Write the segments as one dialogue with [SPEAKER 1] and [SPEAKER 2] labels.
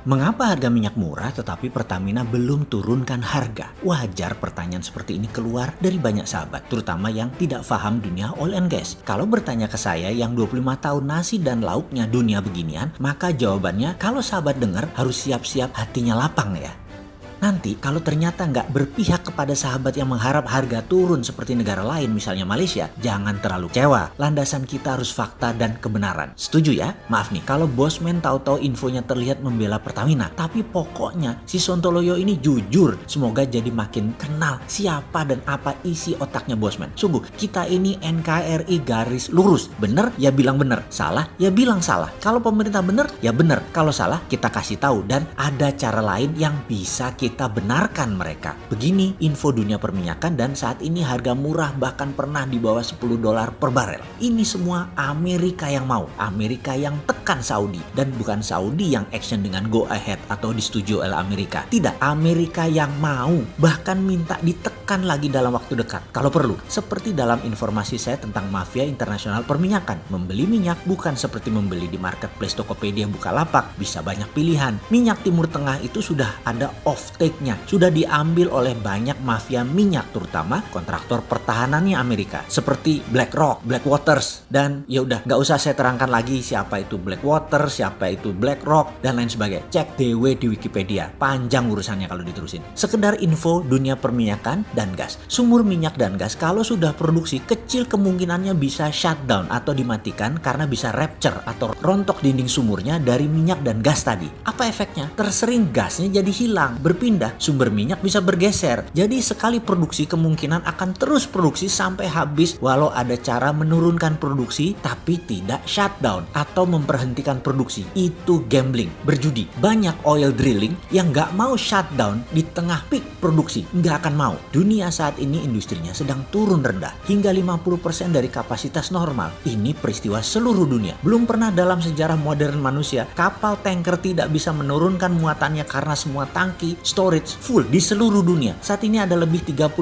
[SPEAKER 1] Mengapa harga minyak murah tetapi Pertamina belum turunkan harga? Wajar pertanyaan seperti ini keluar dari banyak sahabat, terutama yang tidak paham dunia oil and gas. Kalau bertanya ke saya yang 25 tahun nasi dan lauknya dunia beginian, maka jawabannya kalau sahabat dengar harus siap-siap hatinya lapang ya. Nanti kalau ternyata nggak berpihak kepada sahabat yang mengharap harga turun seperti negara lain misalnya Malaysia, jangan terlalu kecewa. Landasan kita harus fakta dan kebenaran. Setuju ya? Maaf nih, kalau Bosman tahu-tahu infonya terlihat membela Pertamina, tapi pokoknya si Sontoloyo ini jujur. Semoga jadi makin kenal siapa dan apa isi otaknya Bosman. Sungguh, kita ini NKRI garis lurus. Bener ya bilang bener, salah ya bilang salah. Kalau pemerintah bener ya bener, kalau salah kita kasih tahu dan ada cara lain yang bisa kita benarkan mereka. Begini info dunia perminyakan dan saat ini harga murah bahkan pernah di bawah $10 per barel. Ini semua Amerika yang mau. Amerika yang tekan Saudi dan bukan Saudi yang action dengan go ahead atau disetujui oleh Amerika. Tidak, Amerika yang mau bahkan minta ditekan lagi dalam waktu dekat kalau perlu. Seperti dalam informasi saya tentang mafia internasional perminyakan. Membeli minyak bukan seperti membeli di marketplace Tokopedia Bukalapak, bisa banyak pilihan. Minyak Timur Tengah itu sudah ada off-take-nya, sudah diambil oleh banyak mafia minyak, terutama kontraktor pertahanannya Amerika seperti BlackRock, Blackwaters, dan ya udah nggak usah saya terangkan lagi siapa itu Blackwater, siapa itu BlackRock dan lain sebagainya. Cek DW di Wikipedia, panjang urusannya kalau diterusin. Sekedar info dunia perminyakan dan gas. Sumur minyak dan gas kalau sudah produksi kecil kemungkinannya bisa shutdown atau dimatikan karena bisa rupture atau rontok dinding sumurnya dari minyak dan gas tadi. Apa efeknya? Tersering gasnya jadi hilang, berpindah, sumber minyak bisa bergeser. Jadi sekali produksi kemungkinan akan terus produksi sampai habis walau ada cara menurunkan produksi tapi tidak shutdown atau memperhentikan produksi. Itu gambling, berjudi. Banyak oil drilling yang nggak mau shutdown di tengah peak produksi, nggak akan mau. Dunia saat ini industrinya sedang turun rendah hingga 50% dari kapasitas normal. Ini peristiwa seluruh dunia. Belum pernah dalam sejarah modern manusia kapal tanker tidak bisa menurunkan muatannya karena semua tangki storage full di seluruh dunia. Saat ini ada lebih 30.000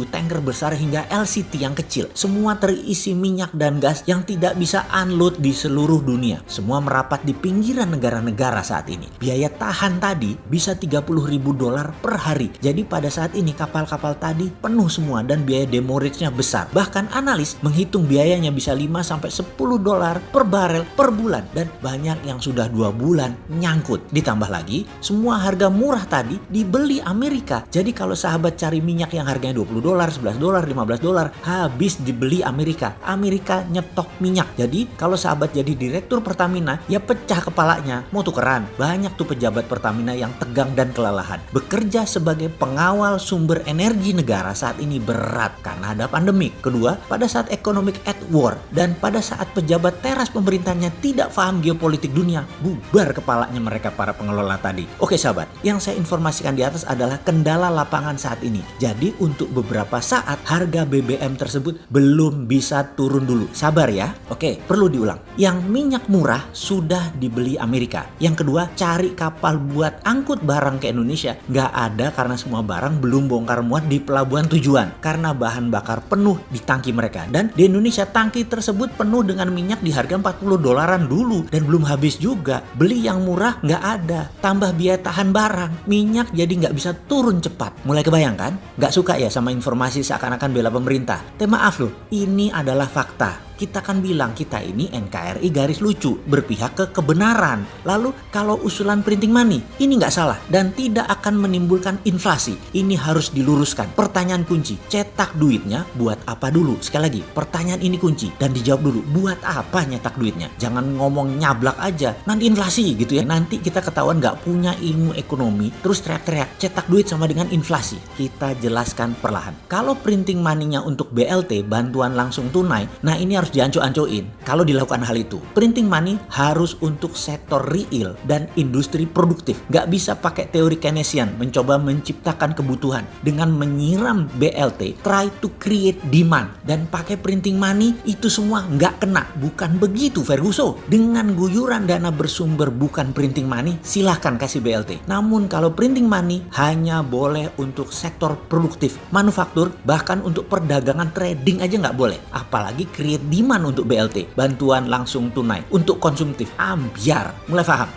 [SPEAKER 1] tanker besar hingga LCT yang kecil. Semua terisi minyak dan gas yang tidak bisa unload di seluruh dunia. Semua merapat di pinggiran negara-negara saat ini. Biaya tahan tadi bisa $30.000 per hari. Jadi pada saat ini kapal-kapal tadi penuh semua dan biaya demurrage-nya besar. Bahkan analis menghitung biayanya bisa $5-10 per barel per bulan dan banyak yang sudah 2 bulan nyangkut. Ditambah lagi semua harga murah tadi dibeli Amerika. Jadi kalau sahabat cari minyak yang harganya $20, $11, $15 habis dibeli Amerika. Amerika nyetok minyak. Jadi kalau sahabat jadi direktur Pertamina ya pecah kepalanya. Mau tukeran. Banyak tuh pejabat Pertamina yang tegang dan kelelahan. Bekerja sebagai pengawal sumber energi negara saat ini berat karena ada pandemik. Kedua, pada saat economic at war dan pada saat pejabat teras pemerintahnya tidak paham geopolitik dunia, bubar kepalanya mereka para pengelola tadi. Oke sahabat, yang saya informasikan di atas adalah kendala lapangan saat ini. Jadi untuk beberapa saat harga BBM tersebut belum bisa turun dulu. Sabar ya. Oke, perlu diulang. Yang minyak murah sudah dibeli Amerika. Yang kedua, cari kapal buat angkut barang ke Indonesia. Nggak ada karena semua barang belum bongkar muat di pelabuhan tujuan. Karena bahan bakar penuh di tangki mereka. Dan di Indonesia tangki tersebut penuh dengan minyak di harga $40 dulu. Dan belum habis juga. Beli yang murah nggak ada. Tambah biaya tahan barang. Minyak jadi nggak bisa turun cepat. Mulai kebayang kan? Nggak suka ya sama informasi seakan-akan bela pemerintah. Maaf loh, ini adalah fakta. Kita kan bilang kita ini NKRI garis lucu, berpihak ke kebenaran. Lalu kalau usulan printing money, ini nggak salah dan tidak akan menimbulkan inflasi. Ini harus diluruskan. Pertanyaan kunci, cetak duitnya buat apa dulu? Sekali lagi, pertanyaan ini kunci dan dijawab dulu, buat apa nyetak duitnya? Jangan ngomong nyablak aja, nanti inflasi gitu ya. Nanti kita ketahuan nggak punya ilmu ekonomi, terus teriak-teriak, cetak duit sama dengan inflasi. Kita jelaskan perlahan. Kalau printing money-nya untuk BLT, bantuan langsung tunai, nah ini harus dianco-ancoin kalau dilakukan hal itu. Printing money harus untuk sektor real dan industri produktif. Gak bisa pakai teori Keynesian mencoba menciptakan kebutuhan dengan menyiram BLT, try to create demand dan pakai printing money itu semua gak kena. Bukan begitu Ferguson. Dengan guyuran dana bersumber bukan printing money, silahkan kasih BLT. Namun kalau printing money hanya boleh untuk sektor produktif, manufaktur, bahkan untuk perdagangan trading aja gak boleh. Apalagi create demand untuk BLT, bantuan langsung tunai, untuk konsumtif. Ambiar, mulai paham?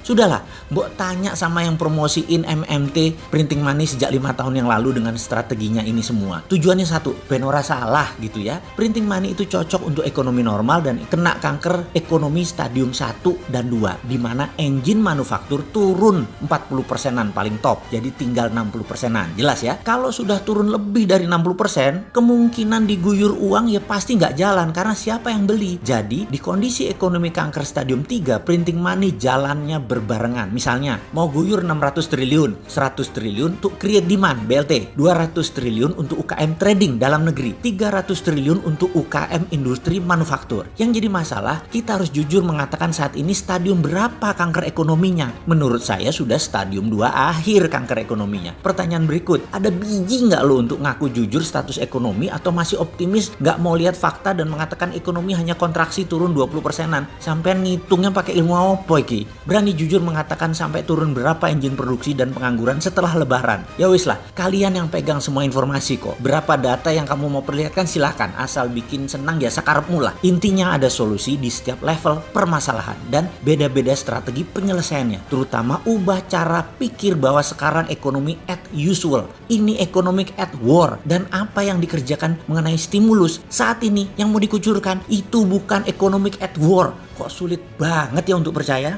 [SPEAKER 1] Sudahlah, mbok tanya sama yang promosiin MMT printing money sejak 5 tahun yang lalu dengan strateginya ini semua. Tujuannya satu, ben ora salah gitu ya. Printing money itu cocok untuk ekonomi normal dan kena kanker ekonomi stadium 1 dan 2, di mana engine manufaktur turun 40%-an paling top, jadi tinggal 60%-an. Jelas ya? Kalau sudah turun lebih dari 60%, kemungkinan diguyur uang ya pasti nggak jalan karena siapa yang beli. Jadi di kondisi ekonomi kanker stadium 3, printing money jalannya berbarengan. Misalnya mau guyur 600 triliun, 100 triliun untuk create demand BLT, 200 triliun untuk UKM trading dalam negeri, 300 triliun untuk UKM industri manufaktur. Yang jadi masalah, kita harus jujur mengatakan saat ini stadium berapa kanker ekonominya. Menurut saya sudah stadium 2 akhir kanker ekonominya. Pertanyaan berikut, ada biji nggak lo untuk ngaku jujur status ekonomi atau masih optimis nggak mau lihat fakta dan mengatakan ekonomi hanya kontraksi turun 20%-an? Sampean ngitungnya pakai ilmu apa iki? Berani jujur mengatakan sampai turun berapa engine produksi dan pengangguran setelah lebaran? Ya wis lah, kalian yang pegang semua informasi kok. Berapa data yang kamu mau perlihatkan silahkan, asal bikin senang ya sakarepmu lah. Intinya ada solusi di setiap level permasalahan dan beda-beda strategi penyelesaiannya. Terutama ubah cara pikir bahwa sekarang ekonomi at usual. Ini economic at war, dan apa yang dikerjakan mengenai stimulus saat ini yang mau dikucurkan itu bukan economic at war. Kok sulit banget ya untuk percaya?